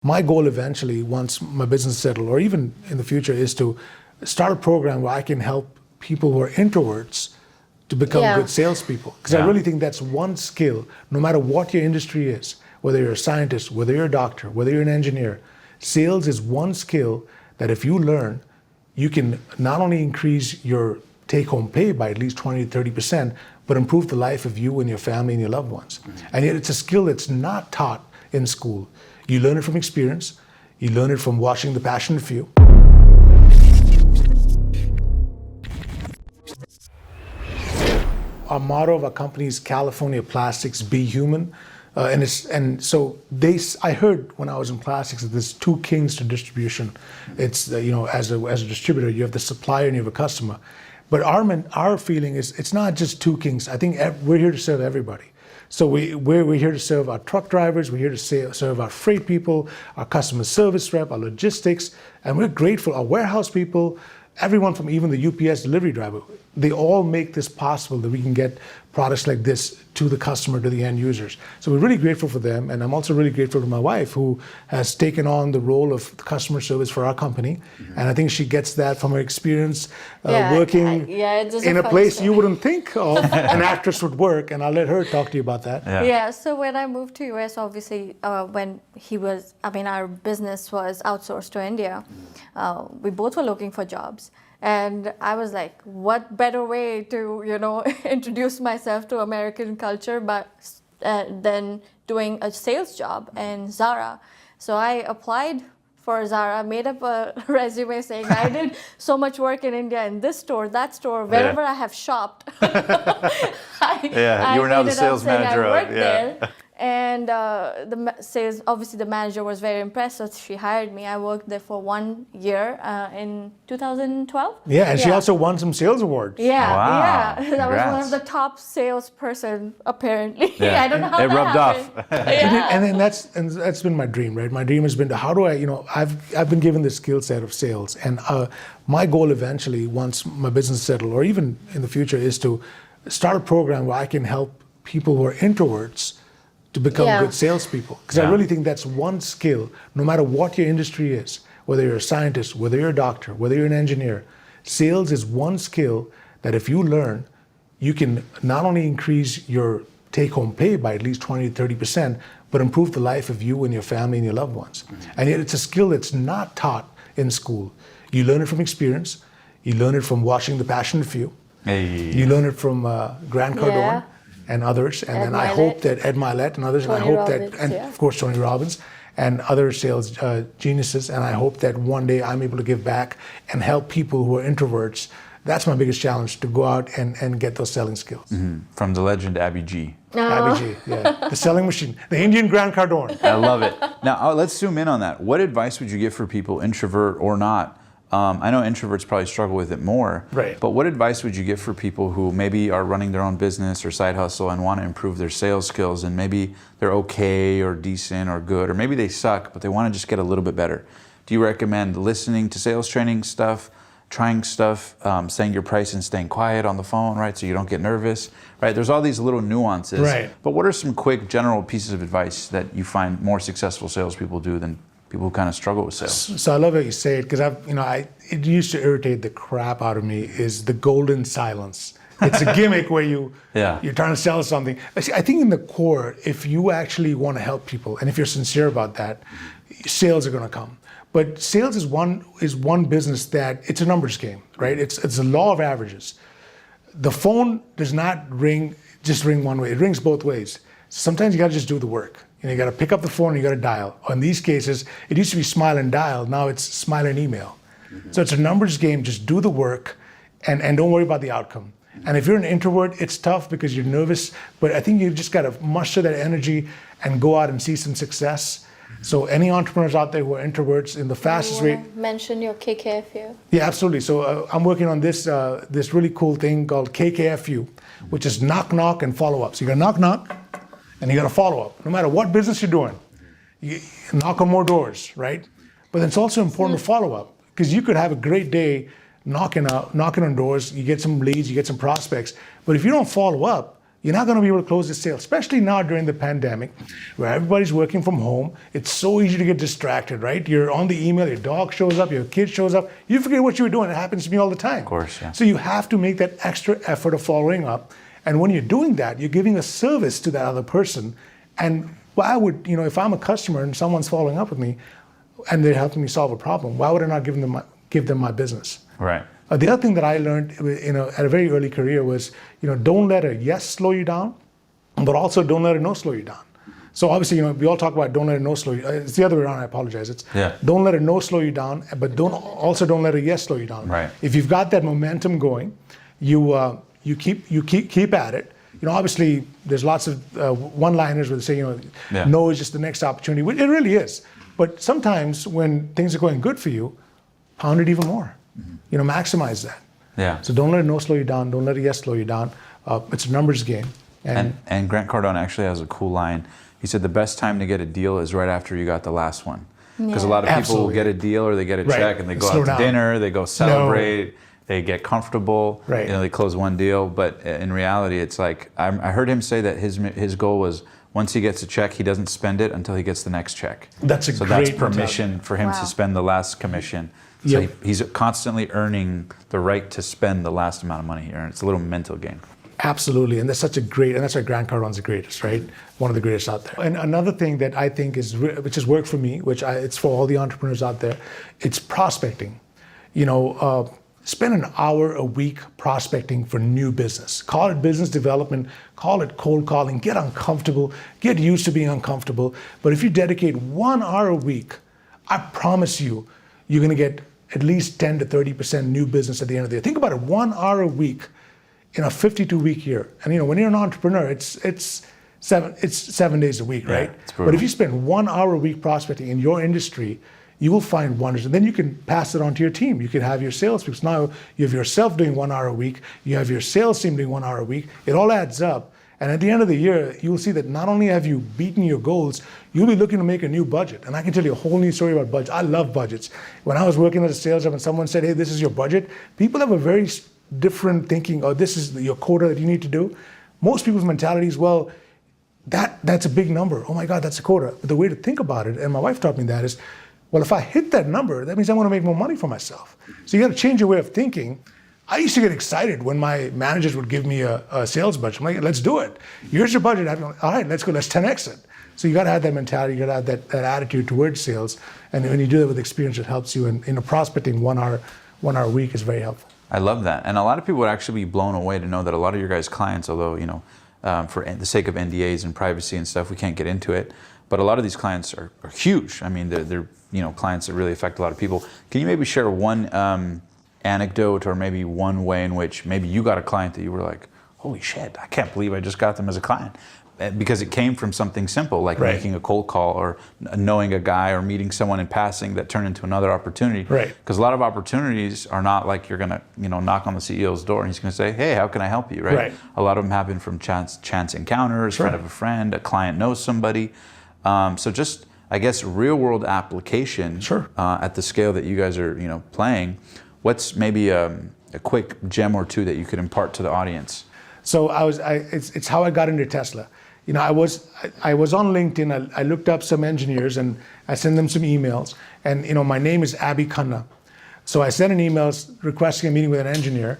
My goal eventually, once my business is settled, or even in the future, is to start a program where I can help people who are introverts to become good salespeople. Because I really think that's one skill, no matter what your industry is, whether you're a scientist, whether you're a doctor, whether you're an engineer, sales is one skill that if you learn, you can not only increase your take-home pay by at least 20 to 30%, but improve the life of you and your family and your loved ones. And yet it's a skill that's not taught in school. You learn it from experience, you learn it from watching the passionate few. Our motto of our company is California Plastics, Be Human. I heard when I was in plastics that there's two kings to distribution. It's, as a distributor, you have the supplier and you have a customer. But our feeling is it's not just two kings. I think we're here to serve everybody. So we're here to serve our truck drivers, we're here to serve our freight people, our customer service rep, our logistics, and we're grateful, our warehouse people, everyone from even the UPS delivery driver, they all make this possible that we can get products like this to the customer, to the end users. So we're really grateful for them, and I'm also really grateful to my wife who has taken on the role of customer service for our company. And I think she gets that from her experience working in a place you wouldn't think of an actress would work, and I'll let her talk to you about that. Yeah, so when I moved to US, obviously, when our business was outsourced to India, we both were looking for jobs. And I was like, what better way to, introduce myself to American culture than doing a sales job in Zara. So I applied for Zara, made up a resume saying I did so much work in India in this store, that store, wherever I have shopped. You were now the sales manager of it. There. And the manager was very impressed, so she hired me. I worked there for 1 year in 2012. Yeah, and she also won some sales awards. Yeah, wow. That was one of the top salesperson, apparently. I don't know how it that rubbed happened. off. And then that's been my dream, right? My dream has been to how do I, I've been given this skill set of sales, and my goal eventually, once my business is settled, or even in the future, is to start a program where I can help people who are introverts to become good salespeople. Because I really think that's one skill, no matter what your industry is, whether you're a scientist, whether you're a doctor, whether you're an engineer, sales is one skill that if you learn, you can not only increase your take-home pay by at least 20 to 30%, but improve the life of you and your family and your loved ones. And yet it's a skill that's not taught in school. You learn it from experience, you learn it from watching the passionate few, you learn it from Grant Cardone, and others, and then I hope that Ed Milet and others, and I hope that, and of course Tony Robbins and other sales geniuses, and I hope that one day I'm able to give back and help people who are introverts. That's my biggest challenge, to go out and get those selling skills. From the legend Abby G. Abby G, the selling machine, the Indian Grant Cardone. I love it. Now let's zoom in on that. What advice would you give for people, introvert or not? I know introverts probably struggle with it more, but what advice would you give for people who maybe are running their own business or side hustle and want to improve their sales skills, and maybe they're okay or decent or good, or maybe they suck, but they want to just get a little bit better? Do you recommend listening to sales training stuff, trying stuff, saying your price and staying quiet on the phone, right, so you don't get nervous, right? There's all these little nuances, but what are some quick general pieces of advice that you find more successful salespeople do than people who kind of struggle with sales? So I love how you say it, because it used to irritate the crap out of me, is the golden silence. It's a gimmick where you're trying to sell something. I think in the core, if you actually want to help people, and if you're sincere about that, sales are going to come. But sales is one business that it's a numbers game, right? It's a law of averages. The phone does not just ring one way. It rings both ways. Sometimes you got to just do the work. You got to pick up the phone and you got to dial. In these cases, it used to be smile and dial. Now it's smile and email. So it's a numbers game. Just do the work and don't worry about the outcome. And if you're an introvert, it's tough because you're nervous. But I think you've just got to muster that energy and go out and see some success. So any entrepreneurs out there who are introverts, in the fastest rate. Mention your KKFU. Yeah, absolutely. So I'm working on this really cool thing called KKFU, which is knock, knock, and follow up. So you got to knock, knock. And you got to follow up. No matter what business you're doing, you knock on more doors, right? But it's also important to follow up, because you could have a great day knocking on doors, you get some leads, you get some prospects, but if you don't follow up, you're not going to be able to close the sale, especially now during the pandemic where everybody's working from home. It's so easy to get distracted, right? You're on the email, your dog shows up, your kid shows up, you forget what you were doing. It happens to me all the time. Of course, yeah. So you have to make that extra effort of following up. And when you're doing that, you're giving a service to that other person. And why would, if I'm a customer and someone's following up with me and they're helping me solve a problem, why would I not give them my business? Right. The other thing that I learned, at a very early career was, don't let a yes slow you down, but also don't let a no slow you down. So obviously, we all talk about don't let a no slow you. It's the other way around. I apologize. It's don't let a no slow you down, but don't let a yes slow you down. Right. If you've got that momentum going, you keep at it. Obviously, there's lots of one-liners where they say, no is just the next opportunity. It really is. But sometimes when things are going good for you, pound it even more. Maximize that. Yeah. So don't let a no slow you down. Don't let a yes slow you down. It's a numbers game. And Grant Cardone actually has a cool line. He said the best time to get a deal is right after you got the last one. Because a lot of people will get a deal or they get a check and they go out to dinner, they go celebrate, they get comfortable, they close one deal. But in reality, it's like, I heard him say that his goal was once he gets a check, he doesn't spend it until he gets the next check. That's so that's permission for him to spend the last commission. So he's constantly earning the right to spend the last amount of money he earns. It's a little mental game. Absolutely, and that's why Grant Cardone's the greatest, right? One of the greatest out there. And another thing that I think which has worked for me, it's for all the entrepreneurs out there, it's prospecting. Spend an hour a week prospecting for new business. Call it business development, call it cold calling, get uncomfortable, get used to being uncomfortable. But if you dedicate 1 hour a week, I promise you, you're going to get at least 10 to 30% new business at the end of the year. Think about it, 1 hour a week in a 52-week year. And when you're an entrepreneur, it's 7 days a week, right? But if you spend 1 hour a week prospecting in your industry, you will find wonders. And then you can pass it on to your team. You can have your sales people. Now you have yourself doing 1 hour a week. You have your sales team doing 1 hour a week. It all adds up. And at the end of the year, you will see that not only have you beaten your goals, you'll be looking to make a new budget. And I can tell you a whole new story about budgets. I love budgets. When I was working as a sales rep and someone said, hey, this is your budget, people have a very different thinking, oh, this is your quota that you need to do. Most people's mentality is, well, that's a big number. Oh my God, that's a quota. But the way to think about it, and my wife taught me that, is, well, if I hit that number, that means I want to make more money for myself. So you got to change your way of thinking. I used to get excited when my managers would give me a sales budget. I'm like, let's do it. Here's your budget. I'm like, all right, let's go. Let's 10X it. So you got to have that mentality. You got to have that attitude towards sales. And when you do that with experience, it helps you. And prospecting 1 hour a week is very helpful. I love that. And a lot of people would actually be blown away to know that a lot of your guys' clients, although, for the sake of NDAs and privacy and stuff, we can't get into it. But a lot of these clients are huge. I mean, they're clients that really affect a lot of people. Can you maybe share one anecdote or maybe one way in which maybe you got a client that you were like, holy shit, I can't believe I just got them as a client? Because it came from something simple like making a cold call or knowing a guy or meeting someone in passing that turned into another opportunity. Because a lot of opportunities are not like you're going to knock on the CEO's door and he's going to say, hey, how can I help you? A lot of them happen from chance encounters, friend of a friend, a client knows somebody. So just, I guess, real world application at the scale that you guys are playing. What's maybe a quick gem or two that you could impart to the audience? So it's how I got into Tesla. I was on LinkedIn. I looked up some engineers and I sent them some emails. And my name is Khanna. So I sent an email requesting a meeting with an engineer.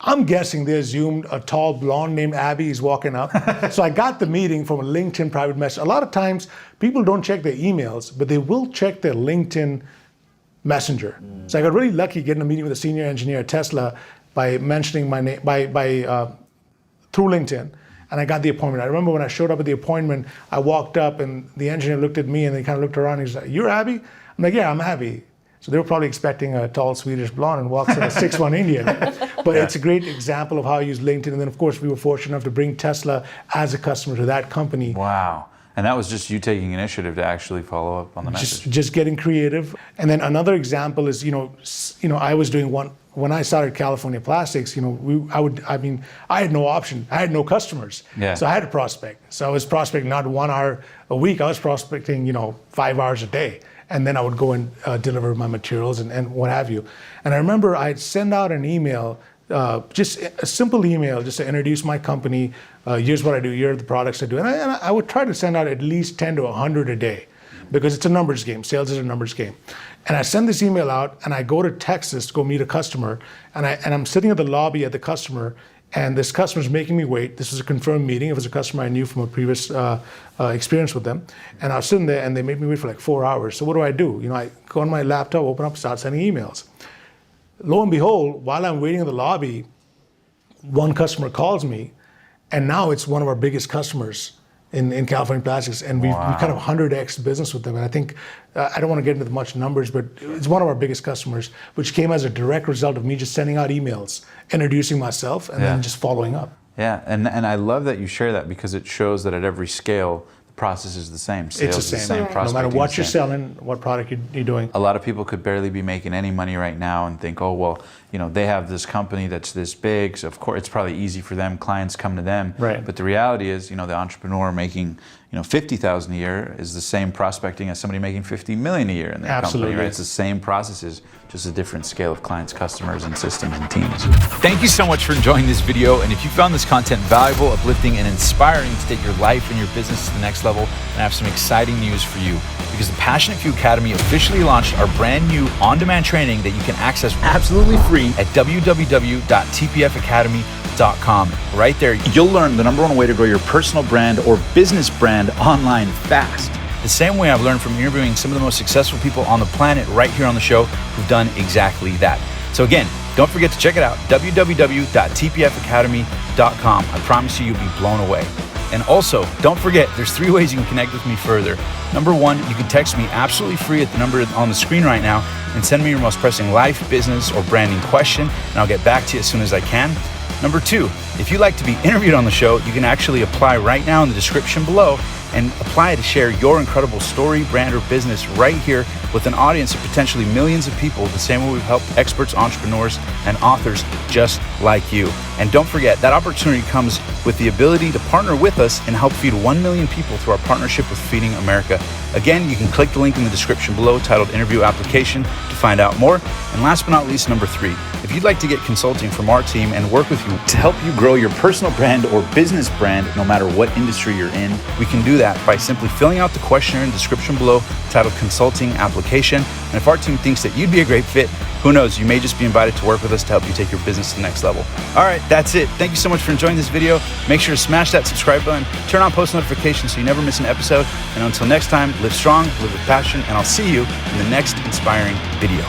I'm guessing they assumed a tall blonde named Abby is walking up. So I got the meeting from a LinkedIn private message. A lot of times people don't check their emails, but they will check their LinkedIn Messenger. So I got really lucky getting a meeting with a senior engineer at Tesla by mentioning my name through LinkedIn, and I got the appointment. I remember when I showed up at the appointment, I walked up and the engineer looked at me and they kind of looked around and he's like, "You're Abby?" I'm like, "Yeah, I'm Abby." So they were probably expecting a tall Swedish blonde and walks in a 6'1" Indian. But it's a great example of how I use LinkedIn. And then of course we were fortunate enough to bring Tesla as a customer to that company. Wow. And that was just you taking initiative to actually follow up on the message. Just getting creative. And then another example is, I was doing one, when I started California Plastics, I had no option. I had no customers. So I had to prospect. So I was prospecting not 1 hour a week, I was prospecting, 5 hours a day. And then I would go and deliver my materials and what have you. And I remember I'd send out an email just a simple email, just to introduce my company. Here's what I do. Here are the products I do, and I would try to send out at least 10 to 100 a day, because it's a numbers game. Sales is a numbers game. And I send this email out, and I go to Texas to go meet a customer, and I'm sitting at the lobby at the customer, and this customer's making me wait. This was a confirmed meeting. It was a customer I knew from a previous experience with them. And I was sitting there, and they made me wait for like 4 hours. So what do? I go on my laptop, open up, start sending emails. Lo and behold, while I'm waiting in the lobby, one customer calls me, and now it's one of our biggest customers in California Plastics, and we kind of 100x business with them. And I think, I don't want to get into much numbers, but it's one of our biggest customers, which came as a direct result of me just sending out emails, introducing myself, and then just following up. Yeah, and I love that you share that, because it shows that at every scale, the process is the same. Sales It's the is same. the same. No matter what you're selling, what product you're doing. A lot of people could barely be making any money right now and think, oh, well, they have this company that's this big, so of course it's probably easy for them, clients come to them. Right. But the reality is, the entrepreneur making, $50,000 a year is the same prospecting as somebody making $50 million a year in their company, right? It's the same processes, just a different scale of clients, customers, and systems and teams. Thank you so much for enjoying this video. And if you found this content valuable, uplifting, and inspiring to take your life and your business to the next level, then I have some exciting news for you. Because the Passionate Few Academy officially launched our brand new on-demand training that you can access absolutely free at www.tpfacademy.com. Right there, you'll learn the #1 way to grow your personal brand or business brand online fast. The same way I've learned from interviewing some of the most successful people on the planet right here on the show who've done exactly that. So again, don't forget to check it out, www.tpfacademy.com. I promise you'll be blown away. And also, don't forget, there's 3 ways you can connect with me further. #1, you can text me absolutely free at the number on the screen right now and send me your most pressing life, business, or branding question, and I'll get back to you as soon as I can. #2, if you'd like to be interviewed on the show, you can actually apply right now in the description below and apply to share your incredible story, brand, or business right here with an audience of potentially millions of people, the same way we've helped experts, entrepreneurs, and authors just like you. And don't forget, that opportunity comes with the ability to partner with us and help feed 1 million people through our partnership with Feeding America. Again, you can click the link in the description below titled Interview Application to find out more. And last but not least, #3, if you'd like to get consulting from our team and work with you to help you grow your personal brand or business brand, no matter what industry you're in, we can do that by simply filling out the questionnaire in the description below titled Consulting Application. And if our team thinks that you'd be a great fit, who knows, you may just be invited to work with us to help you take your business to the next level. All right, that's it. Thank you so much for enjoying this video. Make sure to smash that subscribe button, turn on post notifications so you never miss an episode. And until next time, live strong, live with passion, and I'll see you in the next inspiring video.